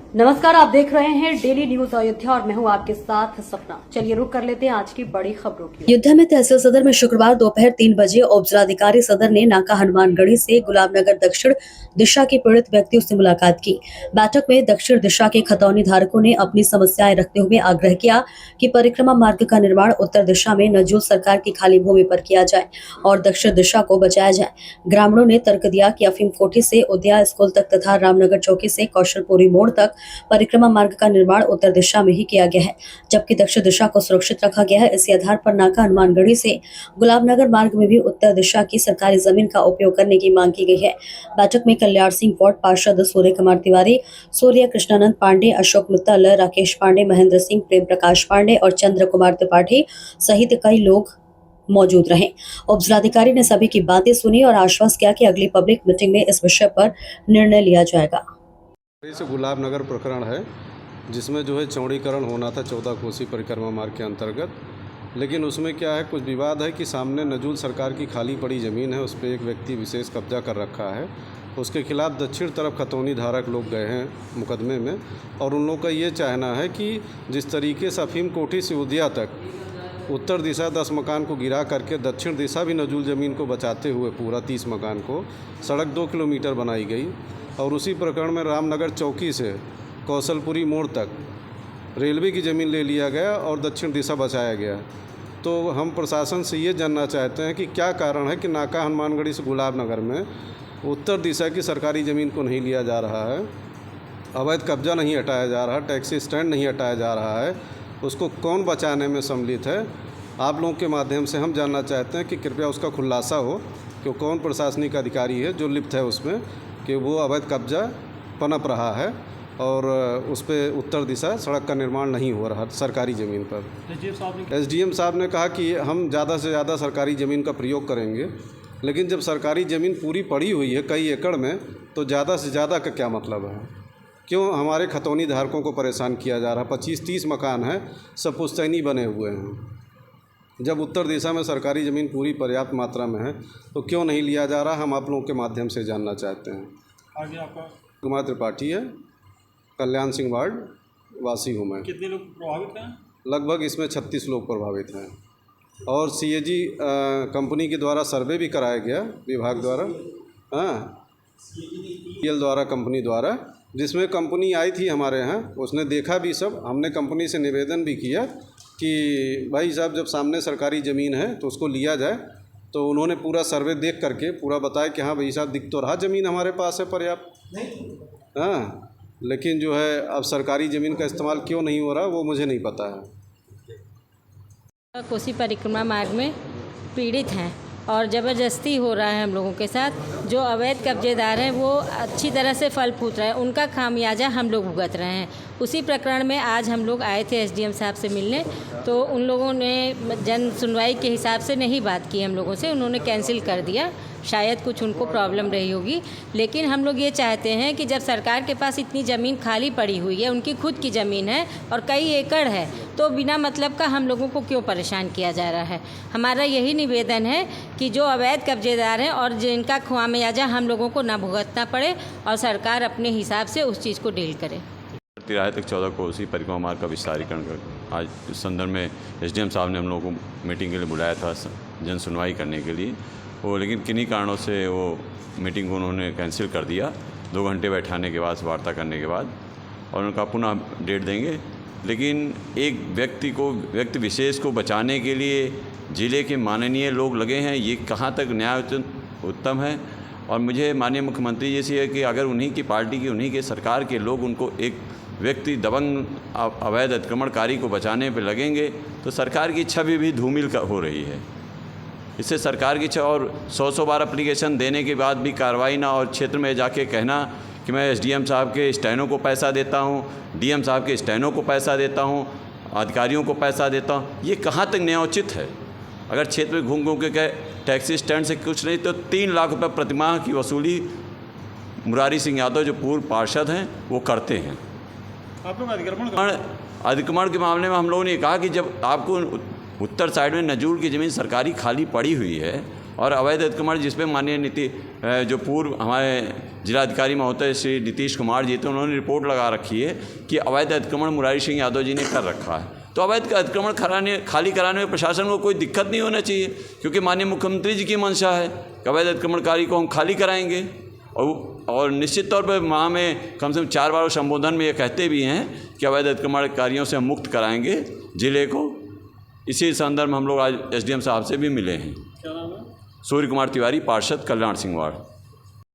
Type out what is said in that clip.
नमस्कार, आप देख रहे हैं डेली न्यूज अयोध्या और मैं हूं आपके साथ सपना। चलिए रुक कर लेते हैं आज की बड़ी खबरों की। अयोध्या में तहसील सदर में शुक्रवार दोपहर 3 बजे उप जिलाधिकारी सदर ने नाका हनुमानगढ़ी से गुलाबनगर दक्षिण दिशा के पीड़ित व्यक्तियों से मुलाकात की। बैठक में दक्षिण दिशा के खतौनी धारकों ने अपनी समस्याएं रखते हुए आग्रह किया कि परिक्रमा मार्ग का निर्माण उत्तर दिशा में नजूल सरकार की खाली भूमि पर किया जाए और दक्षिण दिशा को बचाया जाए। ग्रामीणों ने तर्क दिया कि अफीम कोठी से उदया स्कूल तक तथा रामनगर चौकी से कौशलपुरी मोड़ तक परिक्रमा मार्ग का निर्माण उत्तर दिशा में ही किया गया है, जबकि दक्षिण दिशा को सुरक्षित रखा गया है। इसी आधार पर नाका हनुमानगढ़ी से गुलाबनगर मार्ग में भी उत्तर दिशा की सरकारी जमीन का उपयोग करने की मांग की गई है। बैठक में कल्याण सिंह वार्ड पार्षद सूर्य कुमार तिवारी, सूर्य कृष्णानंद पांडे, अशोक मित्तल, राकेश पांडे, महेंद्र सिंह, प्रेम प्रकाश पांडे और चंद्र कुमार त्रिपाठी सहित कई लोग मौजूद रहे। उप जिलाधिकारी ने सभी की बातें सुनी और आश्वस्त किया कि अगली पब्लिक मीटिंग में इस विषय पर निर्णय लिया जाएगा। से गुलाबनगर प्रकरण है जिसमें जो है चौड़ीकरण होना था 14 कोसी परिक्रमा मार्ग के अंतर्गत, लेकिन उसमें क्या है, कुछ विवाद है कि सामने नजूल सरकार की खाली पड़ी ज़मीन है, उस पर एक व्यक्ति विशेष कब्जा कर रखा है। उसके खिलाफ दक्षिण तरफ खतौनी धारक लोग गए हैं मुकदमे में और उन लोगों का ये चाहना है कि जिस तरीके से अफीम कोठी से उदया तक उत्तर दिशा 10 मकान को गिरा करके दक्षिण दिशा भी नजूल ज़मीन को बचाते हुए पूरा 30 मकान को सड़क 2 किलोमीटर बनाई गई और उसी प्रकरण में रामनगर चौकी से कौशलपुरी मोड़ तक रेलवे की ज़मीन ले लिया गया और दक्षिण दिशा बचाया गया। तो हम प्रशासन से ये जानना चाहते हैं कि क्या कारण है कि नाका हनुमानगढ़ी से गुलाबनगर में उत्तर दिशा की सरकारी ज़मीन को नहीं लिया जा रहा है, अवैध कब्जा नहीं हटाया जा रहा, टैक्सी स्टैंड नहीं हटाया जा रहा है, उसको कौन बचाने में सम्मिलित है। आप लोगों के माध्यम से हम जानना चाहते हैं कि कृपया उसका खुलासा हो कि कौन प्रशासनिक अधिकारी है जो लिप्त है उसमें कि वो अवैध कब्जा पनप रहा है और उस पर उत्तर दिशा सड़क का निर्माण नहीं हो रहा सरकारी ज़मीन पर। एसडीएम साहब ने कहा कि हम ज़्यादा से ज़्यादा सरकारी ज़मीन का प्रयोग करेंगे, लेकिन जब सरकारी ज़मीन पूरी पड़ी हुई है कई एकड़ में तो ज़्यादा से ज़्यादा का क्या मतलब है? क्यों हमारे खतौनी धारकों को परेशान किया जा रहा है? 25-30 मकान हैं, सब पुश्तैनी बने हुए हैं। जब उत्तर दिशा में सरकारी ज़मीन पूरी पर्याप्त मात्रा में है तो क्यों नहीं लिया जा रहा, हम आप लोगों के माध्यम से जानना चाहते हैं। आगे आपका कुमार त्रिपाठी है, कल्याण सिंह वार्ड वासी हूँ मैं। कितने लोग प्रभावित हैं? लगभग इसमें 36 लोग प्रभावित हैं और सीएजी कंपनी के द्वारा सर्वे भी कराया गया विभाग द्वारा, हाँ पीएल द्वारा, कंपनी द्वारा, जिसमें कंपनी आई थी हमारे यहाँ, उसने देखा भी सब। हमने कंपनी से निवेदन भी किया कि भाई साहब जब सामने सरकारी ज़मीन है तो उसको लिया जाए, तो उन्होंने पूरा सर्वे देख करके पूरा बताया कि हाँ भाई साहब दिख तो रहा ज़मीन हमारे पास है पर्याप्त, हाँ, लेकिन जो है अब सरकारी ज़मीन का इस्तेमाल क्यों नहीं हो रहा वो मुझे नहीं पता है। कोसी परिक्रमा मार्ग में पीड़ित हैं और ज़बरदस्ती हो रहा है हम लोगों के साथ। जो अवैध कब्जेदार हैं वो अच्छी तरह से फल फूट रहे हैं, उनका खामियाजा हम लोग भुगत रहे हैं। उसी प्रकरण में आज हम लोग आए थे एसडीएम साहब से मिलने, तो उन लोगों ने जन सुनवाई के हिसाब से नहीं बात की हम लोगों से, उन्होंने कैंसिल कर दिया। शायद कुछ उनको प्रॉब्लम रही होगी, लेकिन हम लोग ये चाहते हैं कि जब सरकार के पास इतनी ज़मीन खाली पड़ी हुई है, उनकी खुद की ज़मीन है और कई एकड़ है, तो बिना मतलब का हम लोगों को क्यों परेशान किया जा रहा है। हमारा यही निवेदन है कि जो अवैध कब्जेदार हैं और जिनका खामियाजा हम लोगों को ना भुगतना पड़े और सरकार अपने हिसाब से उस चीज़ को डील करे। तिराहे तक 14 कोसी परिक्रमा मार्ग का विस्तारीकरण कर आज इस संदर्भ में एसडीएम साहब ने हम लोगों को मीटिंग के लिए बुलाया था जन सुनवाई करने के लिए, वो लेकिन किन्हीं कारणों से वो मीटिंग को उन्होंने कैंसिल कर दिया। 2 घंटे बैठाने के बाद, वार्ता करने के बाद, और उनका पुनः डेट देंगे। लेकिन एक व्यक्ति विशेष को बचाने के लिए ज़िले के माननीय लोग लगे हैं, ये कहाँ तक न्याय उत्तम है। और मुझे माननीय मुख्यमंत्री जी से है कि अगर उन्हीं की पार्टी की, उन्हीं के सरकार के लोग उनको एक व्यक्ति दबंग अवैध अतिक्रमणकारी को बचाने पर लगेंगे तो सरकार की छवि भी धूमिल हो रही है। इससे सरकार की और 100 बार एप्लीकेशन देने के बाद भी कार्रवाई ना, और क्षेत्र में जाके कहना कि मैं एसडीएम साहब के स्टैनों को पैसा देता हूँ, डीएम साहब के स्टैनों को पैसा देता हूँ, अधिकारियों को पैसा देता हूँ, ये कहाँ तक न्यायोचित है। अगर क्षेत्र में घूम घूम के कहे टैक्सी स्टैंड से कुछ नहीं तो 3 लाख रुपये प्रतिमाह की वसूली मुरारी सिंह यादव जो पूर्व पार्षद हैं वो करते हैं। आप लोग अतिक्रमण के मामले में हम लोगों ने कहा कि जब आपको उत्तर साइड में नजूल की ज़मीन सरकारी खाली पड़ी हुई है और अवैध अतिक्रमण जिस पे माननीय जो पूर्व हमारे जिलाधिकारी महोदय श्री नीतीश कुमार जी थे, उन्होंने रिपोर्ट लगा रखी है कि अवैध अतिक्रमण मुरारी सिंह यादव जी ने कर रखा है। तो अवैध अतिक्रमण खाली कराने में प्रशासन को कोई दिक्कत नहीं होना चाहिए, क्योंकि माननीय मुख्यमंत्री जी की मंशा है कि अवैध अतिक्रमणकारी को हम खाली कराएंगे। और निश्चित तौर पर माह में कम से कम 4 बार संबोधन में ये कहते भी हैं कि अवैध अतिक्रमणकारियों से हम मुक्त कराएंगे ज़िले को। इसी संदर्भ में हम लोग आज एसडीएम साहब से भी मिले हैं। क्या नाम है? सूर्य कुमार तिवारी, पार्षद, कल्याण सिंह वार्ड।